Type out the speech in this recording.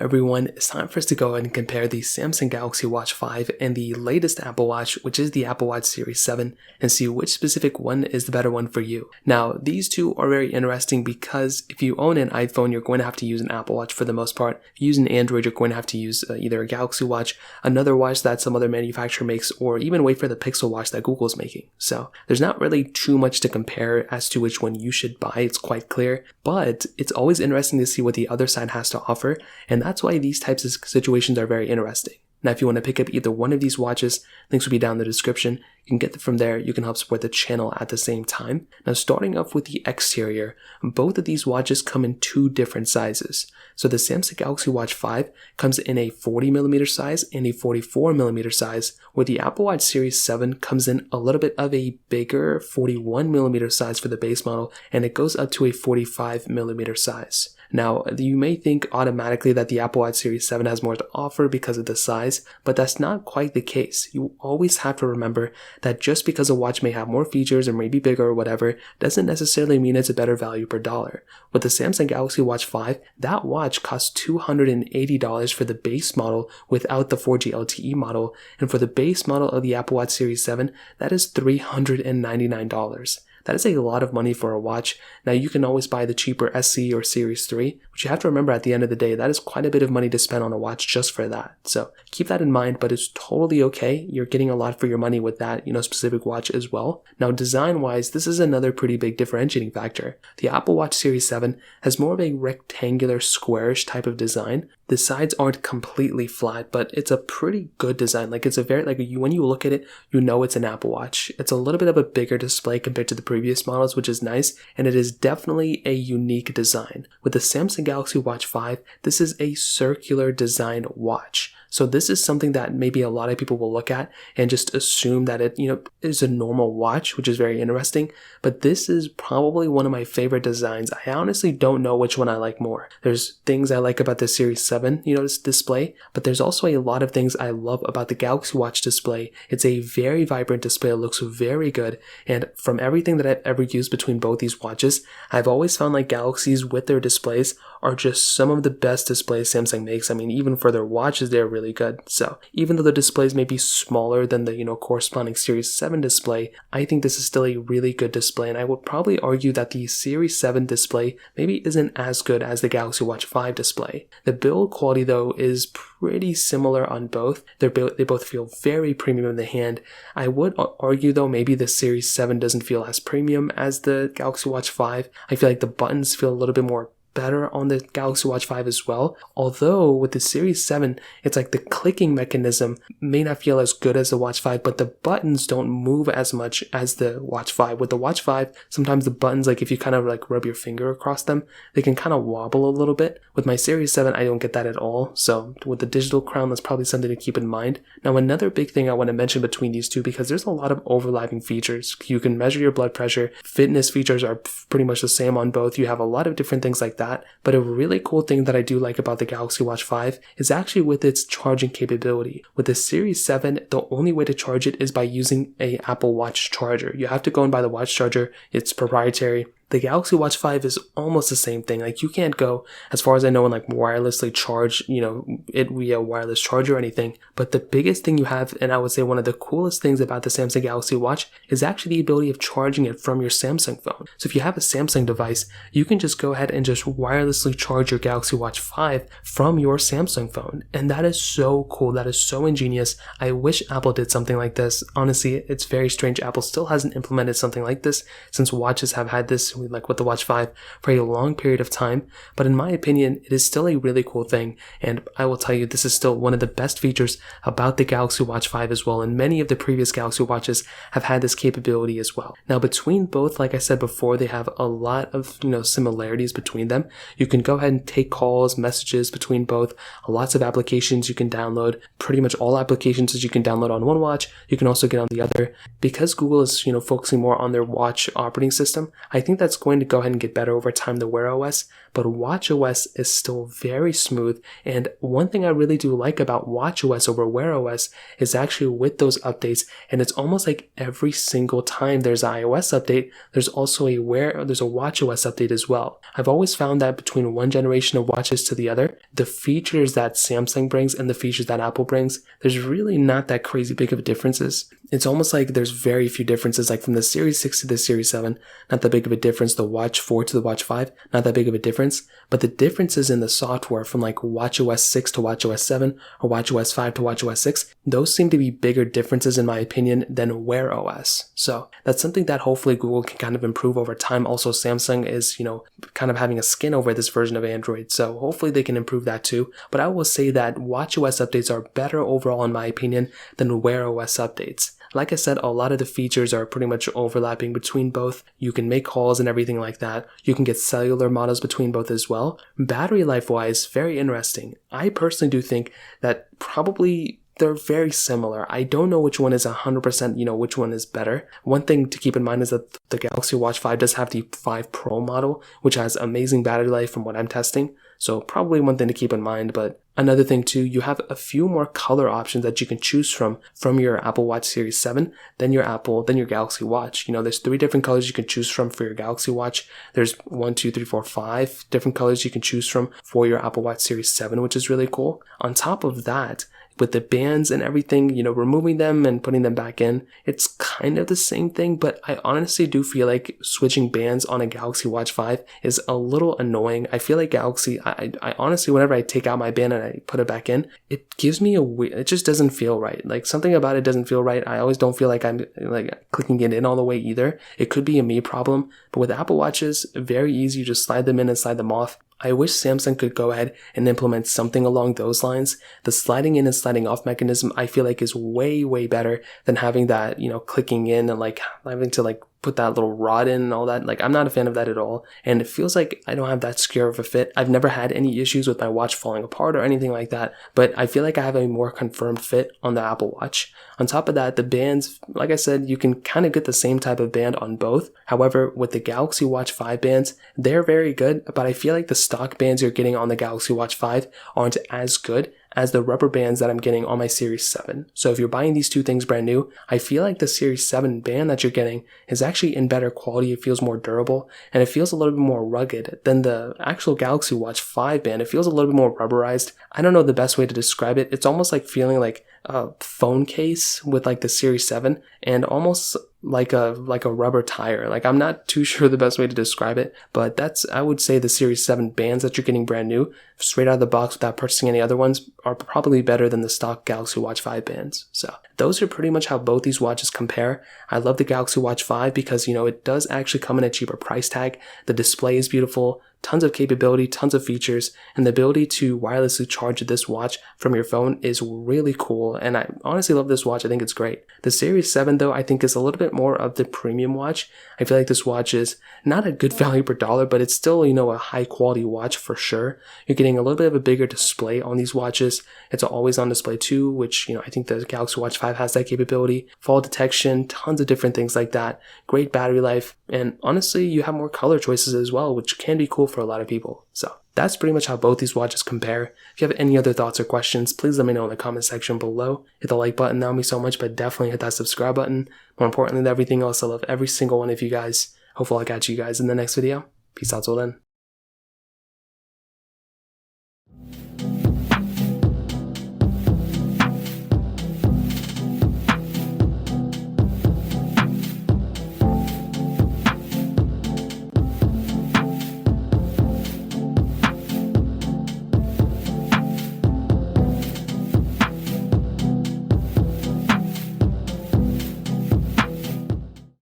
everyone, it's time for us to go ahead and compare the Samsung Galaxy Watch 5 and the latest Apple Watch, which is the Apple Watch Series 7, and see which specific one is the better one for you. Now, these two are very interesting because if you own an iPhone, you're going to have to use an Apple Watch for the most part. If you use an Android, you're going to have to use either a Galaxy Watch, another watch that some other manufacturer makes, or even wait for the Pixel Watch that Google's making. So there's not really too much to compare as to which one you should buy. It's quite clear, but it's always interesting to see what the other side has to offer, and that's why these types of situations are very interesting. Now, if you want to pick up either one of these watches, links will be down in the description. You can get them from there. You can help support the channel at the same time. Now, starting off with the exterior, both of these watches come in two different sizes. So the Samsung Galaxy Watch 5 comes in a 40mm size and a 44mm size, where the Apple Watch Series 7 comes in a little bit of a bigger 41mm size for the base model, and it goes up to a 45mm size. Now, you may think automatically that the Apple Watch Series 7 has more to offer because of the size, but that's not quite the case. You always have to remember that just because a watch may have more features or may be bigger or whatever, doesn't necessarily mean it's a better value per dollar. With the Samsung Galaxy Watch 5, that watch costs $280 for the base model without the 4G LTE model, and for the base model of the Apple Watch Series 7, that is $399. That is a lot of money for a watch. Now, you can always buy the cheaper SE or Series 3, but you have to remember at the end of the day, that is quite a bit of money to spend on a watch just for that. So keep that in mind, but it's totally okay. You're getting a lot for your money with that, specific watch as well. Now, design-wise, this is another pretty big differentiating factor. The Apple Watch Series 7 has more of a rectangular, squarish type of design. The sides aren't completely flat, but it's a pretty good design. It's a very, when you look at it, it's an Apple Watch. It's a little bit of a bigger display compared to the previous models, which is nice, and it is definitely a unique design. With the Samsung Galaxy Watch 5, this is a circular design watch. So this is something that maybe a lot of people will look at and just assume that it, is a normal watch, which is very interesting. But this is probably one of my favorite designs. I honestly don't know which one I like more. There's things I like about the Series 7, this display, but there's also a lot of things I love about the Galaxy Watch display. It's a very vibrant display. It looks very good. And from everything that I've ever used between both these watches, I've always found Galaxies with their displays are just some of the best displays Samsung makes. I mean, even for their watches, they're really good. So even though the displays may be smaller than the corresponding Series 7 display, I think this is still a really good display, and I would probably argue that the Series 7 display maybe isn't as good as the Galaxy Watch 5 display. The build quality though is pretty similar on both. They both feel very premium in the hand. I would argue though maybe the Series 7 doesn't feel as premium as the Galaxy Watch 5. I feel like the buttons feel a little bit more better on the Galaxy Watch 5 as well. Although with the Series 7, it's the clicking mechanism may not feel as good as the Watch 5, but the buttons don't move as much as the Watch 5. With the Watch 5, sometimes the buttons, if you kind of rub your finger across them, they can kind of wobble a little bit. With my Series 7, I don't get that at all. So with the digital crown, that's probably something to keep in mind. Now, another big thing I want to mention between these two, because there's a lot of overlapping features. You can measure your blood pressure. Fitness features are pretty much the same on both. You have a lot of different things like that. But a really cool thing that I do like about the Galaxy Watch 5 is actually with its charging capability. With the Series 7, the only way to charge it is by using a Apple Watch charger. You have to go and buy the watch charger. It's proprietary. The Galaxy Watch 5 is almost the same thing. You can't go, as far as I know, and wirelessly charge, it via wireless charger or anything. But the biggest thing you have, and I would say one of the coolest things about the Samsung Galaxy Watch, is actually the ability of charging it from your Samsung phone. So if you have a Samsung device, you can just go ahead and just wirelessly charge your Galaxy Watch 5 from your Samsung phone. And that is so cool. That is so ingenious. I wish Apple did something like this. Honestly, it's very strange. Apple still hasn't implemented something like this since watches have had this with the Watch 5 for a long period of time, but in my opinion, it is still a really cool thing, and I will tell you, this is still one of the best features about the Galaxy Watch 5 as well, and many of the previous Galaxy Watches have had this capability as well. Now, between both, like I said before, they have a lot of, similarities between them. You can go ahead and take calls, messages between both, lots of applications you can download, pretty much all applications that you can download on one watch, you can also get on the other. Because Google is, focusing more on their watch operating system, I think that's that's going to go ahead and get better over time, the Wear OS, but Watch OS is still very smooth. And one thing I really do like about Watch OS over Wear OS is actually with those updates, and it's almost like every single time there's an iOS update, there's also a Watch OS update as well. I've always found that between one generation of watches to the other, the features that Samsung brings and the features that Apple brings, there's really not that crazy big of differences. It's almost like there's very few differences, like from the Series 6 to the Series 7, not that big of a difference. The Watch 4 to the Watch 5, not that big of a difference. But the differences in the software from like WatchOS 6 to WatchOS 7 or WatchOS 5 to WatchOS 6, those seem to be bigger differences in my opinion than Wear OS. So that's something that hopefully Google can kind of improve over time. Also, Samsung is, kind of having a skin over this version of Android. So hopefully they can improve that too. But I will say that WatchOS updates are better overall in my opinion than Wear OS updates. Like I said, a lot of the features are pretty much overlapping between both. You can make calls and everything like that. You can get cellular models between both as well. Battery life wise, very interesting. I personally do think that probably they're very similar. I don't know which one is 100%, which one is better. One thing to keep in mind is that the Galaxy Watch 5 does have the 5 Pro model, which has amazing battery life from what I'm testing. So probably one thing to keep in mind, but another thing too, you have a few more color options that you can choose from your Apple Watch Series 7 than your Galaxy Watch. There's 3 different colors you can choose from for your Galaxy Watch. There's 5 different colors you can choose from for your Apple Watch Series 7, which is really cool. On top of that, with the bands and everything, removing them and putting them back in, it's kind of the same thing, but I honestly do feel like switching bands on a Galaxy Watch 5 is a little annoying. I feel like Galaxy, I honestly, whenever I take out my band and I put it back in, it gives me it just doesn't feel right. Like something about it doesn't feel right. I always don't feel like I'm like clicking it in all the way either. It could be a me problem, but with Apple Watches, very easy. You just slide them in and slide them off. I wish Samsung could go ahead and implement something along those lines. The sliding in and sliding off mechanism, I feel like is way, way better than having that, clicking in and like having to put that little rod in and all that. I'm not a fan of that at all. And it feels like I don't have that secure of a fit. I've never had any issues with my watch falling apart or anything like that, but I feel like I have a more confirmed fit on the Apple Watch. On top of that, the bands, like I said, you can kind of get the same type of band on both. However, with the Galaxy Watch 5 bands, they're very good, but I feel like the stock bands you're getting on the Galaxy Watch 5 aren't as good as the rubber bands that I'm getting on my Series 7. So if you're buying these 2 things brand new, I feel like the Series 7 band that you're getting is actually in better quality. It feels more durable and it feels a little bit more rugged than the actual Galaxy Watch 5 band. It feels a little bit more rubberized. I don't know the best way to describe it. It's almost like feeling like a phone case with the Series 7 and almost like a rubber tire. I'm not too sure the best way to describe it, but I would say the Series 7 bands that you're getting brand new, straight out of the box without purchasing any other ones, are probably better than the stock Galaxy Watch 5 bands. So those are pretty much how both these watches compare. I love the Galaxy Watch 5 because, it does actually come in a cheaper price tag. The display is beautiful, tons of capability, tons of features, and the ability to wirelessly charge this watch from your phone is really cool. And I honestly love this watch. I think it's great. The Series 7 though, I think is a little bit more of the premium watch. I feel like this watch is not a good value per dollar, but it's still, a high quality watch for sure. You're getting a little bit of a bigger display on these watches. It's always on display too, which, I think the Galaxy Watch 5 has that capability. Fall detection, tons of different things like that. Great battery life. And honestly, you have more color choices as well, which can be cool for a lot of people. So that's pretty much how both these watches compare. If you have any other thoughts or questions, please let me know in the comment section below. Hit the like button, that would mean so much, but definitely hit that subscribe button. More importantly than everything else, I love every single one of you guys. Hopefully I'll catch you guys in the next video. Peace out till then.